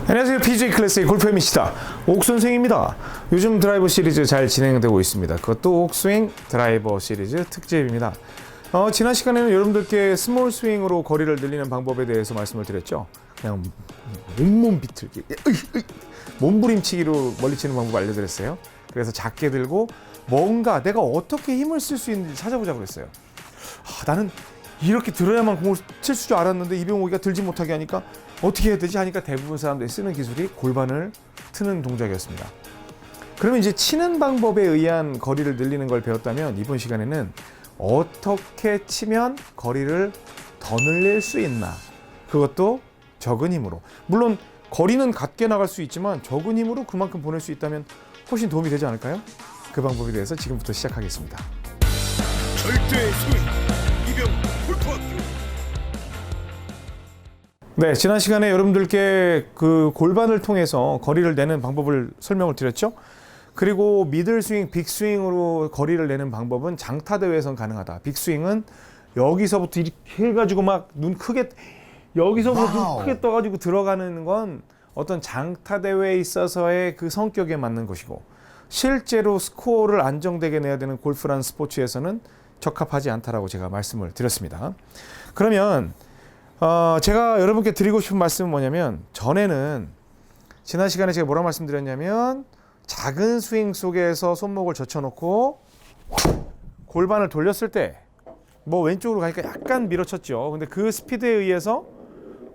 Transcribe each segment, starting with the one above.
안녕하세요. PGA 클래스의 골프 MC다. 옥선생입니다. 요즘 드라이버 시리즈 잘 진행되고 있습니다. 그것도 옥스윙 드라이버 시리즈 특집입니다. 지난 시간에는 여러분들께 스몰 스윙으로 거리를 늘리는 방법에 대해서 말씀을 드렸죠. 그냥 온몸 비틀기, 몸부림치기로 멀리 치는 방법 알려드렸어요. 그래서 작게 들고 뭔가 내가 어떻게 힘을 쓸 수 있는지 찾아보자고 했어요. 나는 이렇게 들어야만 공을 칠 줄 알았는데 이병옥이가 들지 못하게 하니까 어떻게 해야 되지 하니까 대부분 사람들이 쓰는 기술이 골반을 트는 동작이었습니다. 그러면 이제 치는 방법에 의한 거리를 늘리는 걸 배웠다면 이번 시간에는 어떻게 치면 거리를 더 늘릴 수 있나, 그것도 적은 힘으로. 물론 거리는 같게 나갈 수 있지만 적은 힘으로 그만큼 보낼 수 있다면 훨씬 도움이 되지 않을까요? 그 방법에 대해서 지금부터 시작하겠습니다. 절대 스윙 이병 골프학교. 네, 지난 시간에 여러분들께 그 골반을 통해서 거리를 내는 방법을 설명을 드렸죠. 그리고 미들 스윙, 빅 스윙으로 거리를 내는 방법은 장타 대회에선 가능하다. 빅 스윙은 여기서부터 이렇게 해가지고 막 눈 크게, 여기서부터 눈 크게 떠가지고 들어가는 건 어떤 장타 대회에 있어서의 그 성격에 맞는 것이고, 실제로 스코어를 안정되게 내야 되는 골프라는 스포츠에서는 적합하지 않다라고 제가 말씀을 드렸습니다. 그러면 제가 여러분께 드리고 싶은 말씀은 뭐냐면, 전에는 지난 시간에 제가 뭐라고 말씀드렸냐면, 작은 스윙 속에서 손목을 젖혀놓고 골반을 돌렸을 때 뭐 왼쪽으로 가니까 약간 밀어쳤죠. 근데 그 스피드에 의해서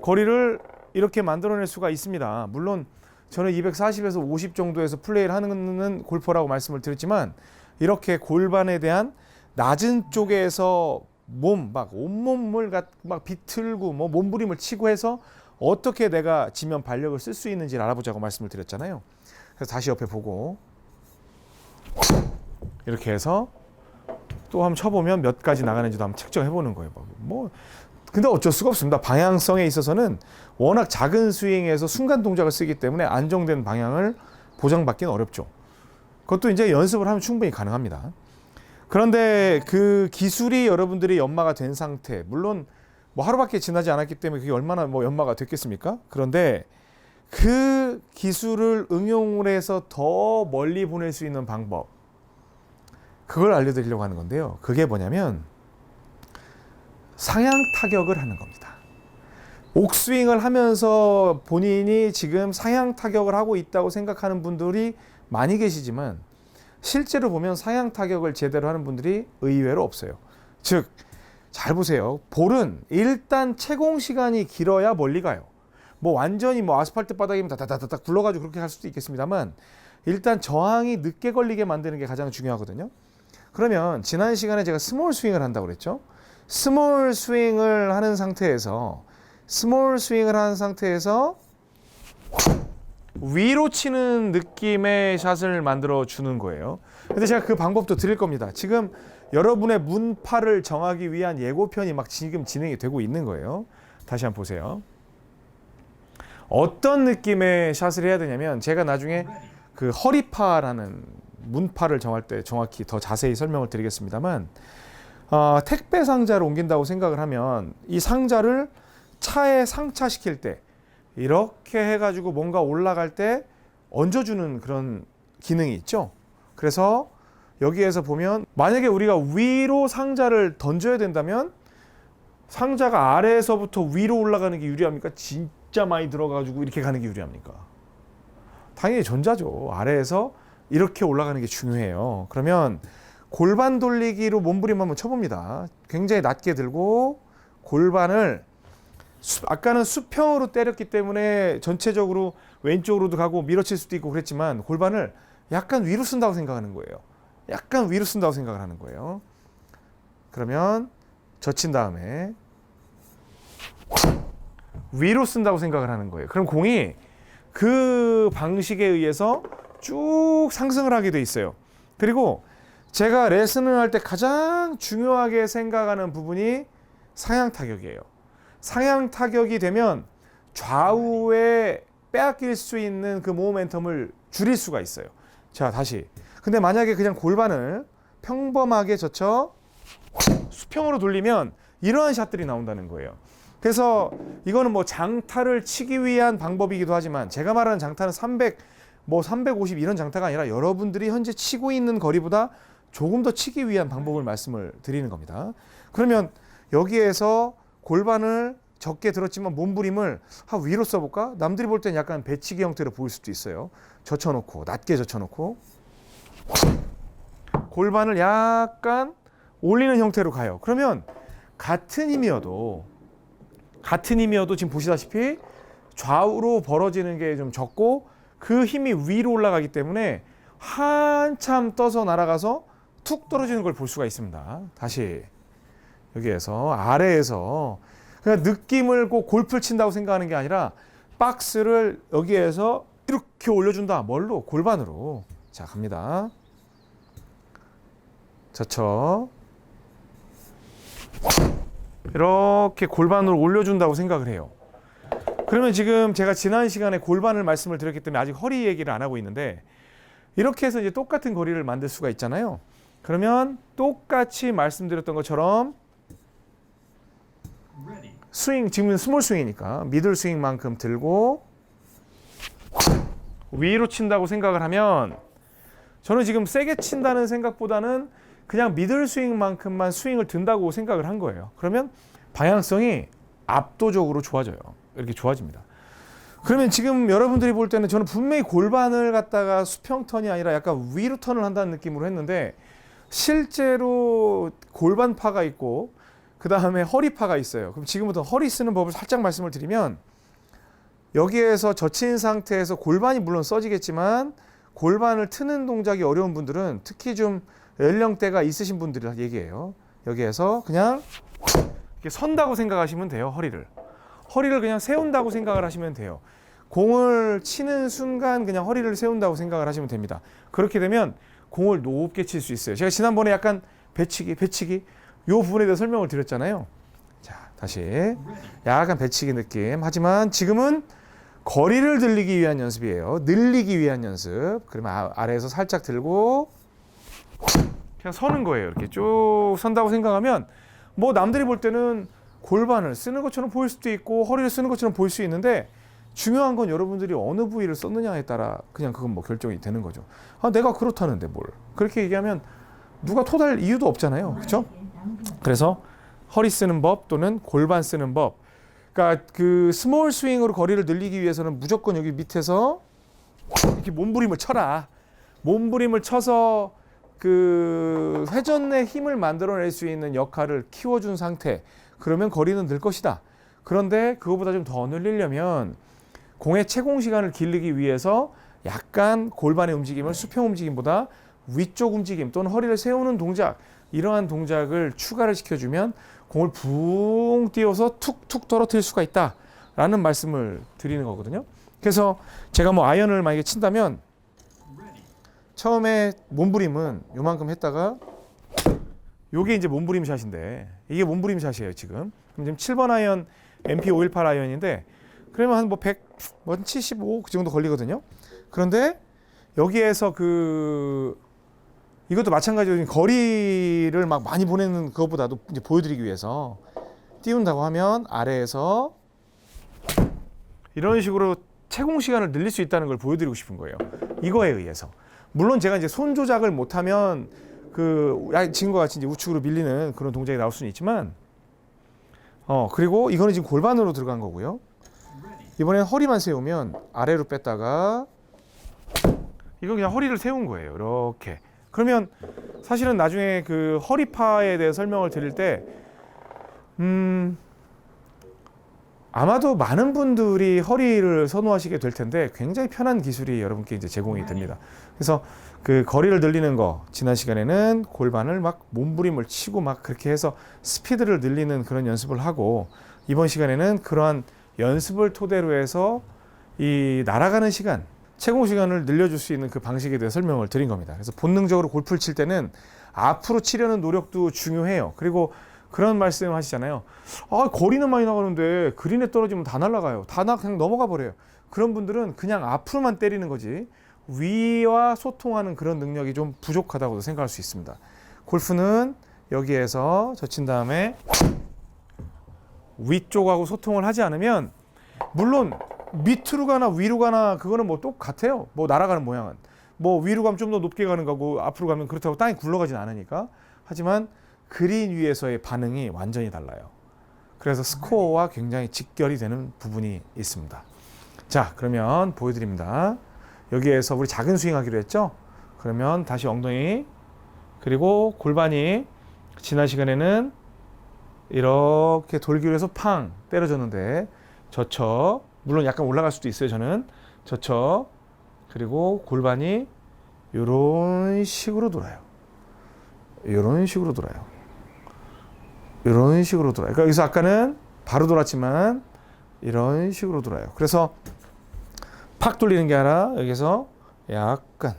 거리를 이렇게 만들어낼 수가 있습니다. 물론 저는 240에서 50 정도에서 플레이를 하는 골퍼라고 말씀을 드렸지만, 이렇게 골반에 대한 낮은 쪽에서 막 온몸을 막 비틀고 뭐 몸부림을 치고 해서 어떻게 내가 지면 발력을 쓸 수 있는지를 알아보자고 말씀을 드렸잖아요. 그래서 다시 옆에 보고 이렇게 해서 또 한번 쳐보면 몇 가지 나가는지도 한번 측정해 보는 거예요. 근데 어쩔 수가 없습니다. 방향성에 있어서는 워낙 작은 스윙에서 순간 동작을 쓰기 때문에 안정된 방향을 보장받기는 어렵죠. 그것도 이제 연습을 하면 충분히 가능합니다. 그런데 그 기술이 여러분들이 연마가 된 상태, 물론 뭐 하루밖에 지나지 않았기 때문에 그게 얼마나 뭐 연마가 됐겠습니까? 그런데 그 기술을 응용을 해서 더 멀리 보낼 수 있는 방법, 그걸 알려드리려고 하는 건데요. 그게 뭐냐면 상향 타격을 하는 겁니다. 옥스윙을 하면서 본인이 지금 상향 타격을 하고 있다고 생각하는 분들이 많이 계시지만, 실제로 보면 상향 타격을 제대로 하는 분들이 의외로 없어요. 즉, 잘 보세요. 볼은 일단 채공 시간이 길어야 멀리 가요. 뭐 완전히 뭐 아스팔트 바닥이면 다다다닥 굴러가지고 그렇게 갈 수도 있겠습니다만, 일단 저항이 늦게 걸리게 만드는 게 가장 중요하거든요. 그러면 지난 시간에 제가 스몰 스윙을 한다고 그랬죠. 스몰 스윙을 하는 상태에서 위로 치는 느낌의 샷을 만들어 주는 거예요. 근데 제가 그 방법도 드릴 겁니다. 지금 여러분의 문파를 정하기 위한 예고편이 막 지금 진행이 되고 있는 거예요. 다시 한번 보세요. 어떤 느낌의 샷을 해야 되냐면, 제가 나중에 그 허리파라는 문파를 정할 때 정확히 더 자세히 설명을 드리겠습니다만, 택배 상자를 옮긴다고 생각을 하면 이 상자를 차에 상차시킬 때 이렇게 해가지고 뭔가 올라갈 때 얹어주는 그런 기능이 있죠. 그래서 여기에서 보면 만약에 우리가 위로 상자를 던져야 된다면 상자가 아래에서부터 위로 올라가는 게 유리합니까? 진짜 많이 들어가지고 이렇게 가는 게 유리합니까? 당연히 전자죠. 아래에서 이렇게 올라가는 게 중요해요. 그러면 골반 돌리기로 몸부림 한번 쳐봅니다. 굉장히 낮게 들고 골반을, 아까는 수평으로 때렸기 때문에 전체적으로 왼쪽으로도 가고 밀어칠 수도 있고 그랬지만, 골반을 약간 위로 쓴다고 생각하는 거예요. 약간 위로 쓴다고 생각을 하는 거예요. 그러면 젖힌 다음에 위로 쓴다고 생각을 하는 거예요. 그럼 공이 그 방식에 의해서 쭉 상승을 하게 돼 있어요. 그리고 제가 레슨을 할 때 가장 중요하게 생각하는 부분이 상향 타격이에요. 상향 타격이 되면 좌우에 빼앗길 수 있는 그 모멘텀을 줄일 수가 있어요. 자, 다시. 근데 만약에 그냥 골반을 평범하게 젖혀 수평으로 돌리면 이러한 샷들이 나온다는 거예요. 그래서 이거는 뭐 장타를 치기 위한 방법이기도 하지만 제가 말하는 장타는 300, 뭐 350 이런 장타가 아니라 여러분들이 현재 치고 있는 거리보다 조금 더 치기 위한 방법을 말씀을 드리는 겁니다. 그러면 여기에서 골반을 적게 들었지만 몸부림을 위로 써볼까? 남들이 볼 땐 약간 배치기 형태로 보일 수도 있어요. 젖혀놓고 낮게 젖혀놓고 골반을 약간 올리는 형태로 가요. 그러면 같은 힘이어도 지금 보시다시피 좌우로 벌어지는 게 좀 적고 그 힘이 위로 올라가기 때문에 한참 떠서 날아가서 툭 떨어지는 걸 볼 수가 있습니다. 다시 여기에서 아래에서 그냥 느낌을 꼭 골프를 친다고 생각하는 게 아니라 박스를 여기에서 이렇게 올려준다. 뭘로? 골반으로. 자, 갑니다. 젖혀. 이렇게 골반으로 올려준다고 생각을 해요. 그러면 지금 제가 지난 시간에 골반을 말씀을 드렸기 때문에 아직 허리 얘기를 안 하고 있는데 이렇게 해서 이제 똑같은 거리를 만들 수가 있잖아요. 그러면 똑같이 말씀드렸던 것처럼 스윙, 지금은 스몰 스윙이니까 미들 스윙만큼 들고 위로 친다고 생각을 하면 저는 지금 세게 친다는 생각보다는 그냥 미들 스윙만큼만 스윙을 든다고 생각을 한 거예요. 그러면 방향성이 압도적으로 좋아져요. 이렇게 좋아집니다. 그러면 지금 여러분들이 볼 때는 저는 분명히 골반을 갖다가 수평 턴이 아니라 약간 위로 턴을 한다는 느낌으로 했는데 실제로 골반파가 있고 그 다음에 허리파가 있어요. 그럼 지금부터 허리 쓰는 법을 살짝 말씀을 드리면 여기에서 젖힌 상태에서 골반이 물론 써지겠지만 골반을 트는 동작이 어려운 분들은 특히 좀 연령대가 있으신 분들이 얘기해요. 여기에서 그냥 이렇게 선다고 생각하시면 돼요. 허리를 그냥 세운다고 생각을 하시면 돼요. 공을 치는 순간 그냥 허리를 세운다고 생각을 하시면 됩니다. 그렇게 되면 공을 높게 칠 수 있어요. 제가 지난번에 약간 배치기 이 부분에 대해서 설명을 드렸잖아요. 자, 다시 약간 배치기 느낌. 하지만 지금은 거리를 늘리기 위한 연습이에요. 늘리기 위한 연습. 그러면 아래에서 살짝 들고 그냥 서는 거예요. 이렇게 쭉 선다고 생각하면 뭐 남들이 볼 때는 골반을 쓰는 것처럼 보일 수도 있고 허리를 쓰는 것처럼 보일 수 있는데 중요한 건 여러분들이 어느 부위를 썼느냐에 따라 그냥 그건 뭐 결정이 되는 거죠. 내가 그렇다는데 뭘. 그렇게 얘기하면 누가 토달 이유도 없잖아요. 그렇죠? 그래서 허리 쓰는 법 또는 골반 쓰는 법. 그러니까 그 스몰 스윙으로 거리를 늘리기 위해서는 무조건 여기 밑에서 이렇게 몸부림을 쳐라. 몸부림을 쳐서 그 회전의 힘을 만들어낼 수 있는 역할을 키워준 상태. 그러면 거리는 늘 것이다. 그런데 그거보다 좀 더 늘리려면 공의 채공 시간을 길르기 위해서 약간 골반의 움직임을 수평 움직임보다 위쪽 움직임 또는 허리를 세우는 동작 이러한 동작을 추가를 시켜주면 공을 붕 띄워서 툭툭 떨어뜨릴 수가 있다라는 말씀을 드리는 거거든요. 그래서 제가 뭐 아이언을 만약에 친다면 처음에 몸부림은 요만큼 했다가 요게 이제 몸부림 샷인데 이게 몸부림 샷이에요 지금. 그럼 지금 7번 아이언 MP518 아이언인데 그러면 한 뭐 100, 뭐 75 그 정도 걸리거든요. 그런데 여기에서 이것도 마찬가지로 거리를 막 많이 보내는 그것보다도 이제 보여드리기 위해서 띄운다고 하면 아래에서 이런 식으로 채공 시간을 늘릴 수 있다는 걸 보여드리고 싶은 거예요. 이거에 의해서. 물론 제가 이제 손 조작을 못하면 지금과 같이 이제 우측으로 밀리는 그런 동작이 나올 수는 있지만, 그리고 이거는 지금 골반으로 들어간 거고요. 이번엔 허리만 세우면 아래로 뺐다가 이거 그냥 허리를 세운 거예요. 이렇게. 그러면 사실은 나중에 그 허리파에 대해 설명을 드릴 때, 아마도 많은 분들이 허리를 선호하시게 될 텐데 굉장히 편한 기술이 여러분께 이제 제공이 됩니다. 그래서 그 거리를 늘리는 거 지난 시간에는 골반을 막 몸부림을 치고 막 그렇게 해서 스피드를 늘리는 그런 연습을 하고 이번 시간에는 그러한 연습을 토대로 해서 이 날아가는 시간, 채공 시간을 늘려줄 수 있는 그 방식에 대해 설명을 드린 겁니다. 그래서 본능적으로 골프를 칠 때는 앞으로 치려는 노력도 중요해요. 그리고 그런 말씀 하시잖아요. 거리는 많이 나가는데 그린에 떨어지면 다 날아가요. 그냥 넘어가 버려요. 그런 분들은 그냥 앞으로만 때리는 거지 위와 소통하는 그런 능력이 좀 부족하다고도 생각할 수 있습니다. 골프는 여기에서 젖힌 다음에 위쪽하고 소통을 하지 않으면 물론 밑으로 가나 위로 가나 그거는 뭐 똑같아요. 뭐 날아가는 모양은 뭐 위로 가면 좀 더 높게 가는 거고 앞으로 가면 그렇다고 땅이 굴러가진 않으니까. 하지만 그린 위에서의 반응이 완전히 달라요. 그래서 스코어와 굉장히 직결이 되는 부분이 있습니다. 자, 그러면 보여드립니다. 여기에서 우리 작은 스윙하기로 했죠? 그러면 다시 엉덩이 그리고 골반이 지난 시간에는 이렇게 돌기로 해서 팡 때려줬는데 젖혀 물론 약간 올라갈 수도 있어요. 저는 젖혀 그리고 골반이 이런 식으로 돌아요. 이런 식으로 돌아요. 이런 식으로 돌아요. 그러니까 여기서 아까는 바로 돌았지만 이런 식으로 돌아요. 그래서 팍 돌리는 게 아니라 여기서 약간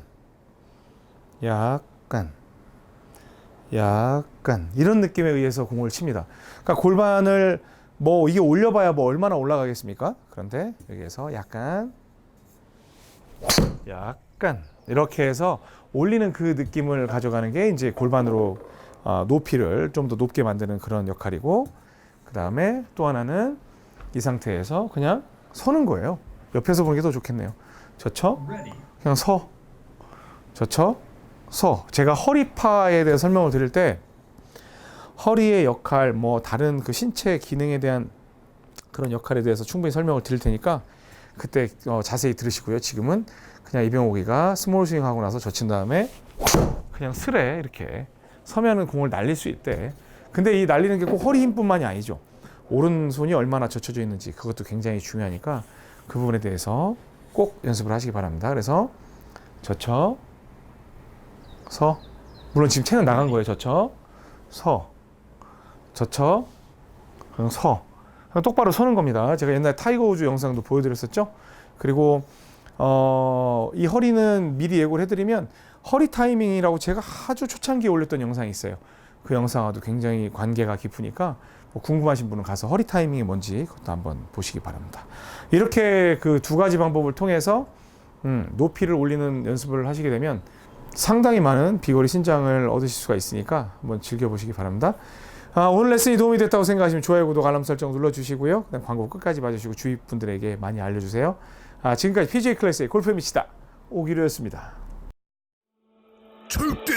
이런 느낌에 의해서 공을 칩니다. 그러니까 골반을 뭐 이게 올려봐야 뭐 얼마나 올라가겠습니까? 그런데 여기에서 약간 이렇게 해서 올리는 그 느낌을 가져가는 게 이제 골반으로 높이를 좀 더 높게 만드는 그런 역할이고, 그 다음에 또 하나는 이 상태에서 그냥 서는 거예요. 옆에서 보는 게 더 좋겠네요. 젖혀, 그냥 서, 젖혀, 서. 제가 허리파에 대해 설명을 드릴 때 허리의 역할, 뭐 다른 그 신체 기능에 대한 그런 역할에 대해서 충분히 설명을 드릴 테니까 그때 자세히 들으시고요. 지금은 그냥 이병옥이가 스몰 스윙 하고 나서 젖힌 다음에 그냥 슬에 이렇게 서면은 공을 날릴 수 있대. 근데 이 날리는 게 꼭 허리 힘뿐만이 아니죠. 오른손이 얼마나 젖혀져 있는지 그것도 굉장히 중요하니까 그 부분에 대해서 꼭 연습을 하시기 바랍니다. 그래서 젖혀, 서. 물론 지금 채는 나간 거예요. 젖혀, 서, 젖혀, 그냥 서. 그냥 똑바로 서는 겁니다. 제가 옛날 타이거 우즈 영상도 보여드렸었죠. 그리고 이 허리는 미리 예고를 해드리면 허리 타이밍이라고 제가 아주 초창기에 올렸던 영상이 있어요. 그 영상과도 굉장히 관계가 깊으니까 뭐 궁금하신 분은 가서 허리 타이밍이 뭔지 그것도 한번 보시기 바랍니다. 이렇게 그 두 가지 방법을 통해서 높이를 올리는 연습을 하시게 되면 상당히 많은 비거리 신장을 얻으실 수가 있으니까 한번 즐겨보시기 바랍니다. 오늘 레슨이 도움이 됐다고 생각하시면 좋아요, 구독, 알람 설정 눌러주시고요. 그다음 광고 끝까지 봐주시고 주위 분들에게 많이 알려주세요. 지금까지 PGA 클래스의 골프 미치다 오기로였습니다. 절대